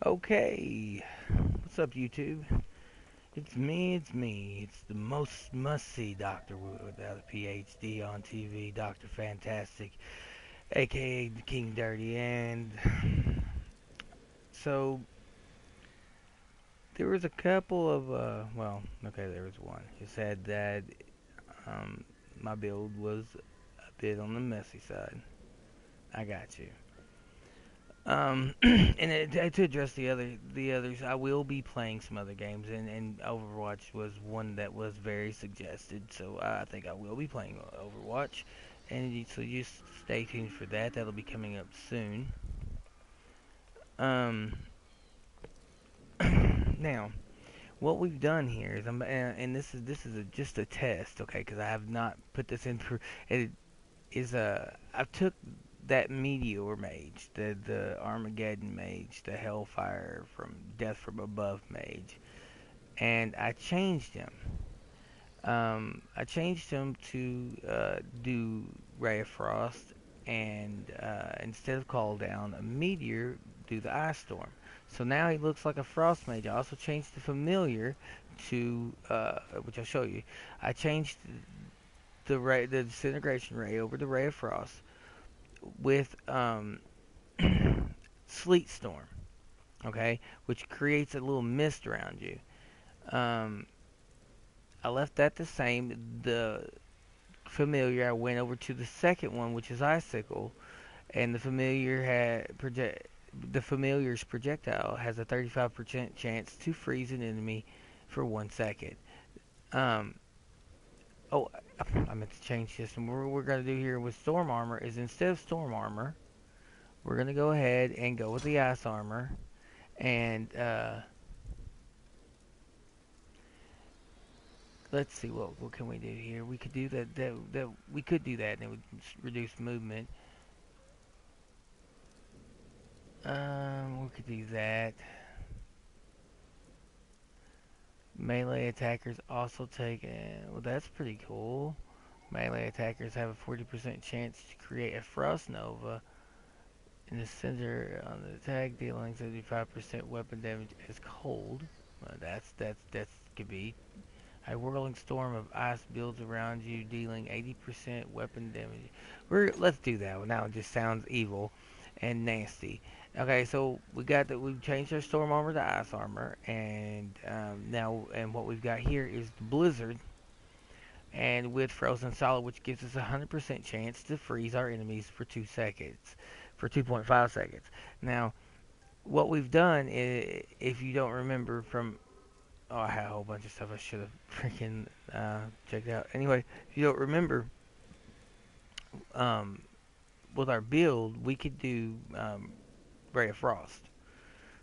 Okay, what's up, YouTube? It's the most must-see Doctor without a PhD on TV, Doctor Fantastic, aka the King Dirty, and so there was a couple of, okay, there was one who said that um, my build was a bit on the messy side. I got you. And to address the others, I will be playing some other games, and Overwatch was one that was very suggested. So I think I will be playing Overwatch, and so just stay tuned for that. That'll be coming up soon. Um, now what we've done here is, and just a test, okay? Because I have not put this in for it. I took that Meteor Mage, the Armageddon Mage, the Hellfire from Death from Above Mage, and I changed him to do Ray of Frost, and instead of Call Down, a Meteor do the Ice Storm. So now he looks like a Frost Mage. I also changed the Familiar to, which I'll show you. I changed the Disintegration Ray over to Ray of Frost with Sleet Storm, okay, which creates a little mist around you. Um, I left that the same. The familiar, I went over to the second one, which is Icicle, and the familiar's projectile has a 35% chance to freeze an enemy for 1 second. Um, oh, I meant to change this. And what we're gonna do here with Storm Armor is instead of Storm Armor, we're gonna go ahead and go with the Ice Armor, and let's see what can we do here. We could do that we could do that and it would reduce movement. We could do that. Melee attackers also take well, that's pretty cool. Melee attackers have a 40% chance to create a Frost Nova in the center on the attack, dealing 75% weapon damage as cold. That's could be. A whirling storm of ice builds around you, dealing 80% weapon damage. Let's do that one. Now it just sounds evil and nasty. Okay, so we got that. We've changed our storm armor to ice armor, and what we've got here is the blizzard, and with frozen solid, which gives us a 100% chance to freeze our enemies for 2 seconds, for 2.5 seconds. Now, what we've done is, if you don't remember from oh, I had a whole bunch of stuff I should have freaking checked out. Anyway, if you don't remember, um, with our build, we could do Ray of Frost.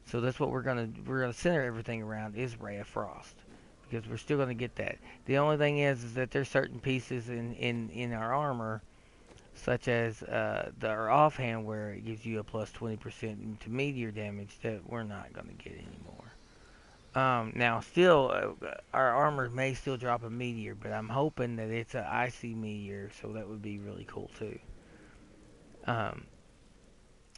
So that's what we're gonna center everything around is Ray of Frost because we're still gonna get that. The only thing is that there's certain pieces in our armor, such as our offhand, where it gives you a plus 20% to meteor damage that we're not gonna get anymore. Now, still, our armor may still drop a meteor, but I'm hoping that it's an icy meteor, so that would be really cool too. Um,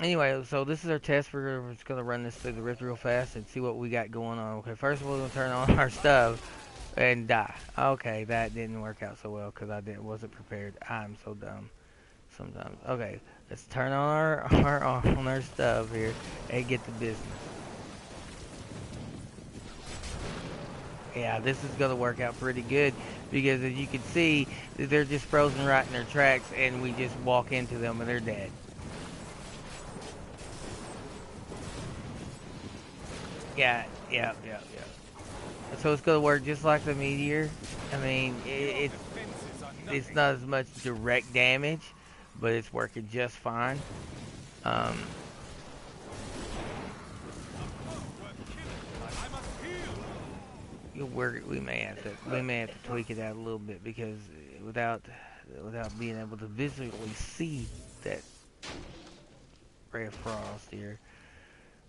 anyway, so this is our test. We're just gonna run this through the rift real fast and see what we got going on. Okay, first of all, we're gonna turn on our stuff and die. Okay, that didn't work out so well because wasn't prepared. I'm so dumb sometimes. Okay, let's turn on our stuff here and get the business. Yeah, this is going to work out pretty good because as you can see, they're just frozen right in their tracks and we just walk into them and they're dead. Yeah. So it's going to work just like the meteor. I mean, it's not as much direct damage, but it's working just fine. Um, we may have to tweak it out a little bit because without being able to visually see that ray of frost here.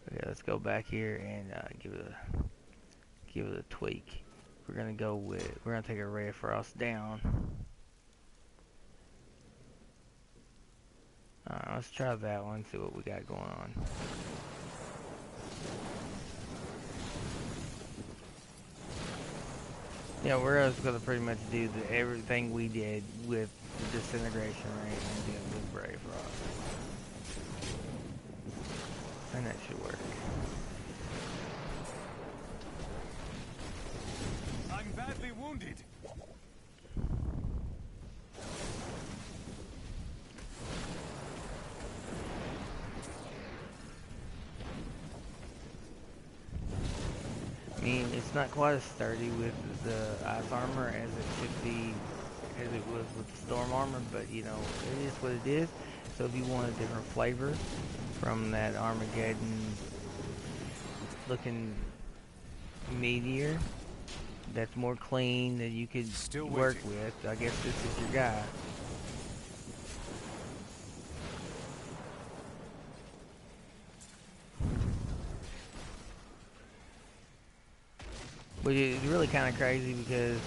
Okay, let's go back here and give it a tweak. We're gonna take a ray of frost down. Let's try that one. See what we got going on. Yeah, we're just gonna pretty much do everything we did with the disintegration rate and do it with Brave Frost. And that should work. I'm badly wounded. I mean, it's not quite as sturdy with the ice armor as it should be, as it was with the storm armor, but you know, it is what it is. So if you want a different flavor from that Armageddon looking meteor that's more clean that you could work with, I guess this is your guy. Which is really kind of crazy because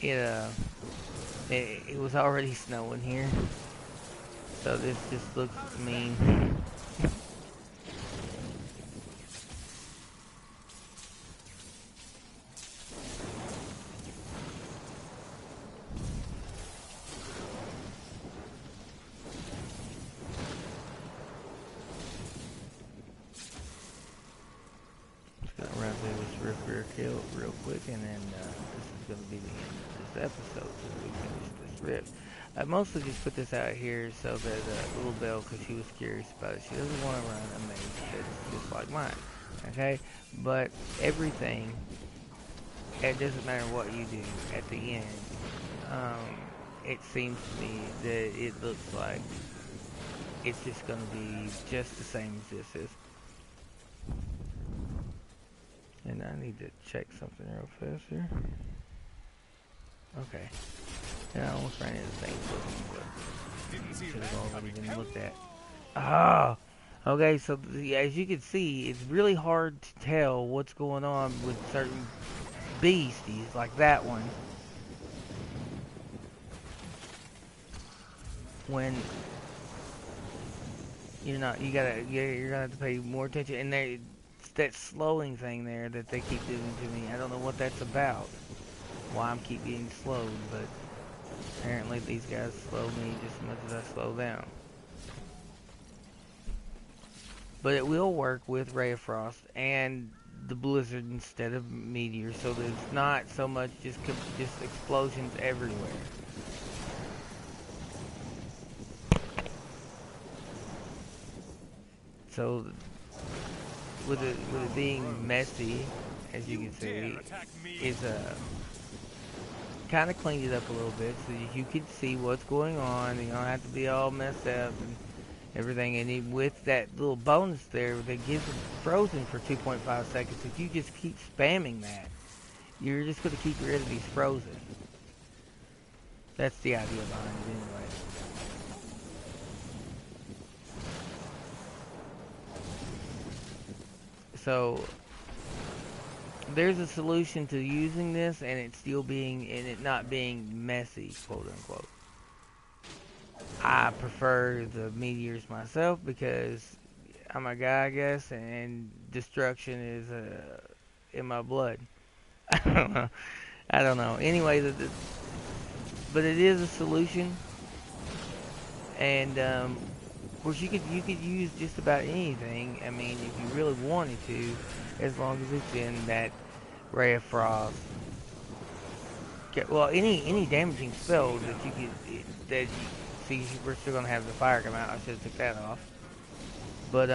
it was already snowing here, so this just looks mean. Run through this rear kill real quick, and then this is going to be the end of this episode, so we finish this rip. I mostly just put this out here so that little Belle, because she was curious about it, she doesn't want to run a mage that's just like mine, okay? But everything, it doesn't matter what you do at the end, it seems to me that it looks like it's just going to be just the same as this is. And I need to check something real fast here. Okay. Yeah, I almost ran into the same thing, should have already been looked at. Ah! Okay, so as you can see, it's really hard to tell what's going on with certain beasties, like that one. When you're gonna have to pay more attention, and that slowing thing there that they keep doing to me. I don't know what that's about. Why I'm keep getting slowed, but apparently these guys slow me just as much as I slow them. But it will work with Ray of Frost and the Blizzard instead of Meteor, so that it's not so much just explosions everywhere. So with it being messy, as you can see, is kind of cleaned it up a little bit so you can see what's going on. You don't have to be all messed up and everything. And even with that little bonus there that gives it frozen for 2.5 seconds, if you just keep spamming that, you're just going to keep rid of these frozen. That's the idea behind it anyway. So there's a solution to using this and it not being messy, quote unquote. I prefer the meteors myself because I'm a guy, I guess, and destruction is in my blood. I don't know. I don't know. Anyway, but it is a solution, and of course you could use just about anything. I mean, if you really wanted to, as long as it's in that Ray of Frost. Well, any damaging spell that you could see, we're still gonna have the fire come out. I should have took that off, but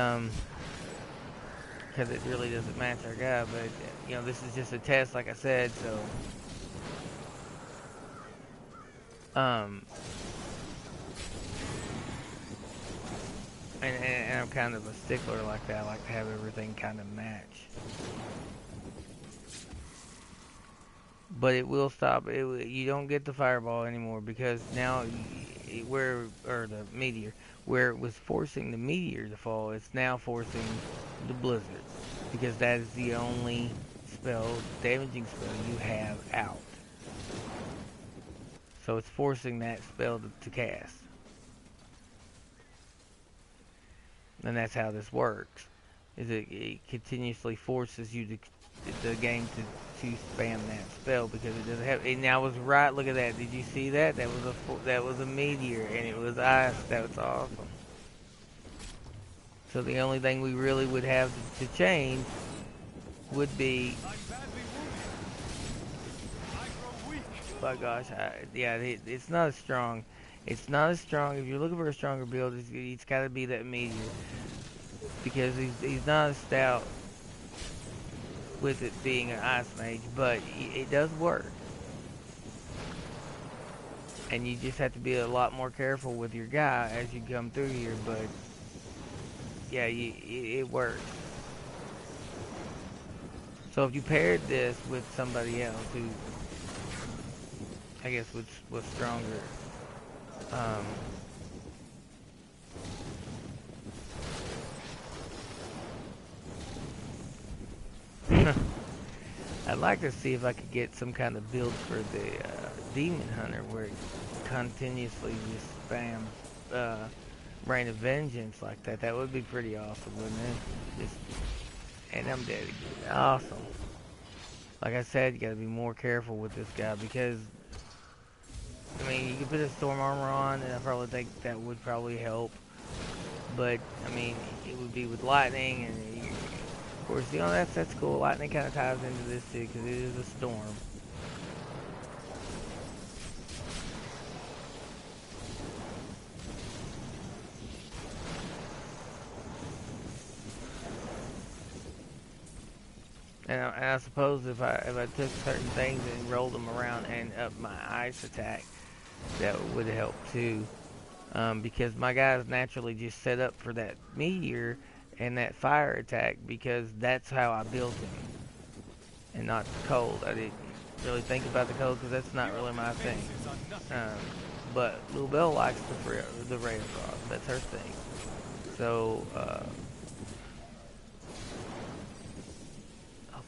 because it really doesn't match our guy. But you know, this is just a test, like I said. So and I'm kind of a stickler like that. I like to have everything kind of match. But it will stop. You don't get the fireball anymore because now the meteor, where it was forcing the meteor to fall, it's now forcing the blizzard because that is the only damaging spell you have out. So it's forcing that spell to cast. And that's how this works. is it continuously forces you to the game to spam that spell because it doesn't have. And I was right. Look at that. Did you see that? That was a meteor and it was ice. That was awesome. So the only thing we really would have to change would be. I'm badly wounded. I grow weak. My gosh, yeah, it's not as strong. It's not as strong. If you're looking for a stronger build, it's got to be that meteor because he's not as stout with it being an ice mage, but it does work. And you just have to be a lot more careful with your guy as you come through here. But yeah, it works. So if you paired this with somebody else who, I guess, was stronger, um, I'd like to see if I could get some kind of build for the Demon Hunter where it continuously just spams Rain of Vengeance like that. That would be pretty awesome, wouldn't it? Just, and I'm dead again. Awesome. Like I said, you gotta be more careful with this guy because, I mean, you could put a storm armor on and I probably think that would probably help. But, I mean, it would be with lightning and, of course, you know, that's cool. Lightning kind of ties into this too because it is a storm. And I suppose if I took certain things and rolled them around and up my ice attack, that would help too. Because my guys naturally just set up for that meteor and that fire attack because that's how I built him, and not the cold. I didn't really think about the cold because that's not really my thing. But Lil Bell likes the ray of frost. That's her thing. So. Oh,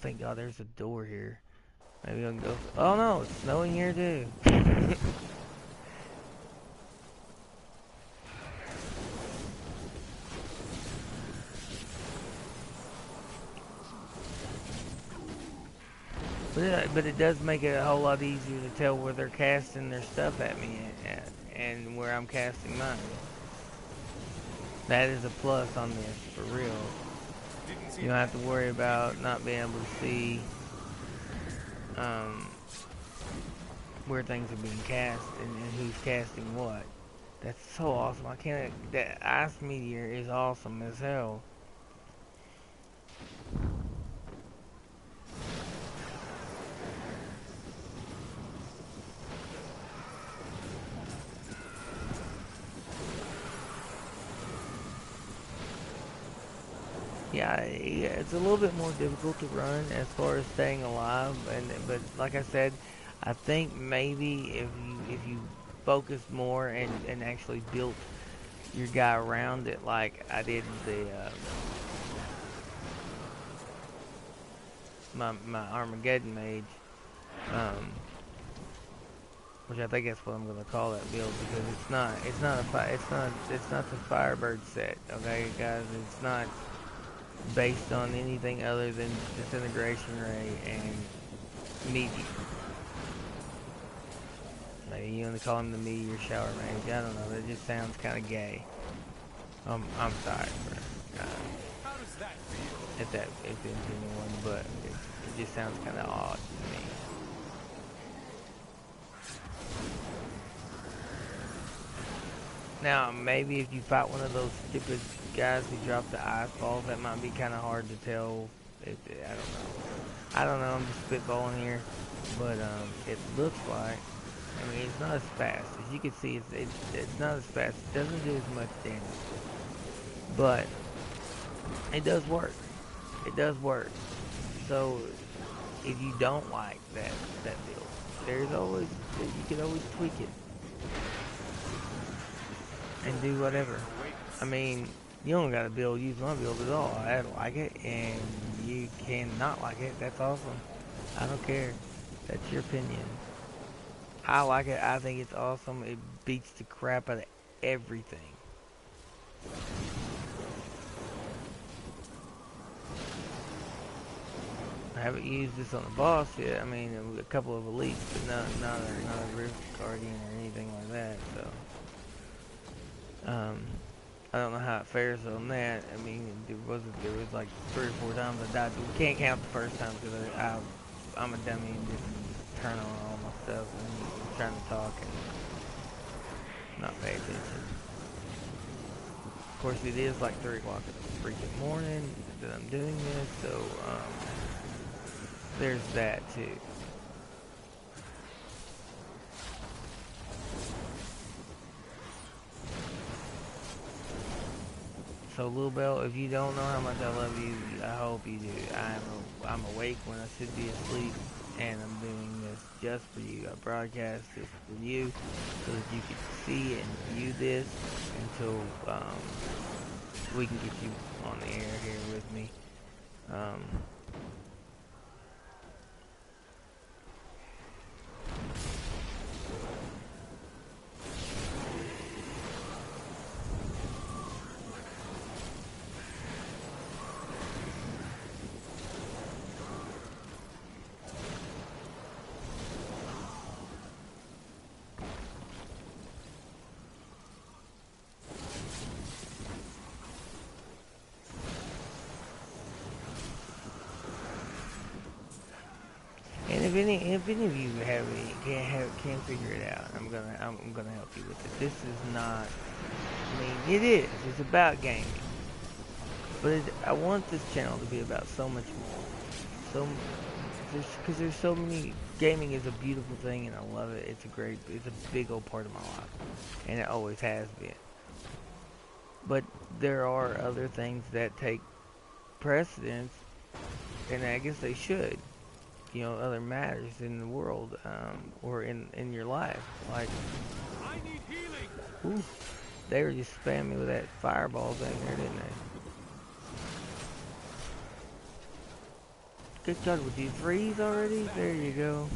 thank God, there's a door here. Maybe I can go. Oh no, it's snowing here too. But it does make it a whole lot easier to tell where they're casting their stuff at me and where I'm casting mine. That is a plus on this, for real. You don't have to worry about not being able to see um, where things are being cast and who's casting what. That's so awesome. I can't. That ice meteor is awesome as hell. Yeah, it's a little bit more difficult to run as far as staying alive, but like I said, I think maybe if you focused more and actually built your guy around it like I did the my Armageddon mage, um, which I think that's what I'm gonna call that build because it's not the Firebird set, okay guys, it's not based on anything other than disintegration ray and meteor. Maybe you want to call him the meteor shower mage. I don't know. That just sounds kind of gay. I'm sorry for How does that feel? if that offends anyone, but it just sounds kind of odd to me. Now maybe if you fight one of those stupid guys who drop the ice balls, that might be kind of hard to tell. I don't know. I don't know. I'm just spitballing here, but it looks like. I mean, it's not as fast as you can see. It's not as fast. It doesn't do as much damage, but it does work. It does work. So if you don't like that build, there's always you can always tweak it and do whatever. I mean, you don't gotta use my build at all. I like it, and you can not like it. That's awesome. I don't care. That's your opinion. I like it. I think it's awesome. It beats the crap out of everything. I haven't used this on the boss yet. I mean, a couple of elites, but not a Rift Guardian or anything like that. So, I don't know how it fares on that. I mean, there was like 3 or 4 times I died. We can't count the first time because I'm a dummy and just turn on all my stuff and trying to talk and not pay attention. Of course, it is like 3 o'clock in the freaking morning that I'm doing this, so there's that too. So, Lil Bell, if you don't know how much I love you, I hope you do. I'm awake when I should be asleep, and I'm doing this just for you. I broadcast this for you so that you can see and view this until we can get you on the air here with me. Um, And if any of you have any, can't figure it out, I'm gonna help you with it. This is not. I mean, it is. It's about gaming, but I want this channel to be about so much more. So, because there's so many. Gaming is a beautiful thing, and I love it. It's a big old part of my life, and it always has been. But there are other things that take precedence, and I guess they should. You know, other matters in the world, or in your life. Like, I need healing. ooh, they were just spamming me with that fireball thing there, didn't they? Good God, would you freeze already? There you go.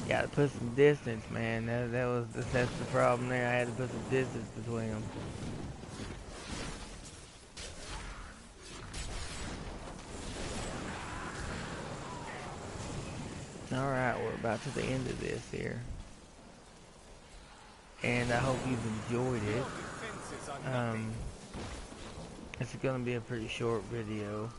Gotta put some distance, man. That's the problem there. I had to put some distance between them. Alright, we're about to the end of this here. And I hope you've enjoyed it. It's gonna be a pretty short video.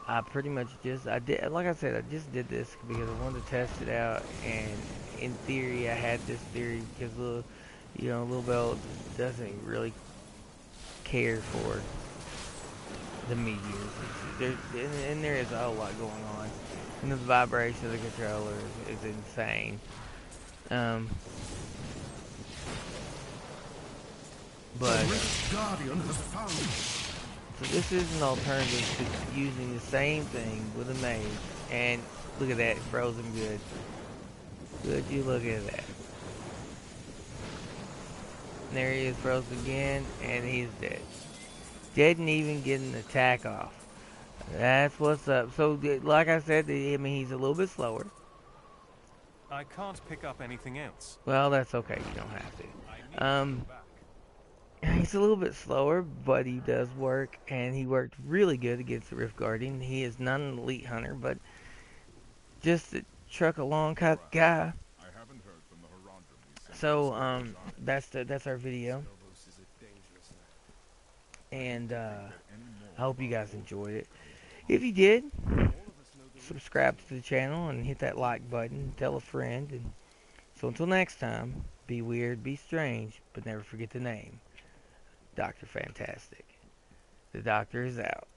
I pretty much I did, like I said, I just did this because I wanted to test it out, and in theory, I had this theory because Lil Bell doesn't really care for the medias. And there is a whole lot going on, and the vibration of the controller is insane. Um, but Guardian has found. So this is an alternative to using the same thing with a mage. And look at that, frozen good. Good, you look at that. And there he is, frozen again, and he's dead. Didn't even get an attack off. That's what's up. So, like I said, I mean, he's a little bit slower. I can't pick up anything else. Well, that's okay, you don't have to. I need to go back. He's a little bit slower, but he does work, and he worked really good against the Rift Guardian. He is not an elite hunter, but just a truck along kind of guy. So, that's our video, and I hope you guys enjoyed it. If you did, subscribe to the channel and hit that like button. Tell a friend. And so until next time, be weird, be strange, but never forget the name. Dr. Fantastic. The doctor is out.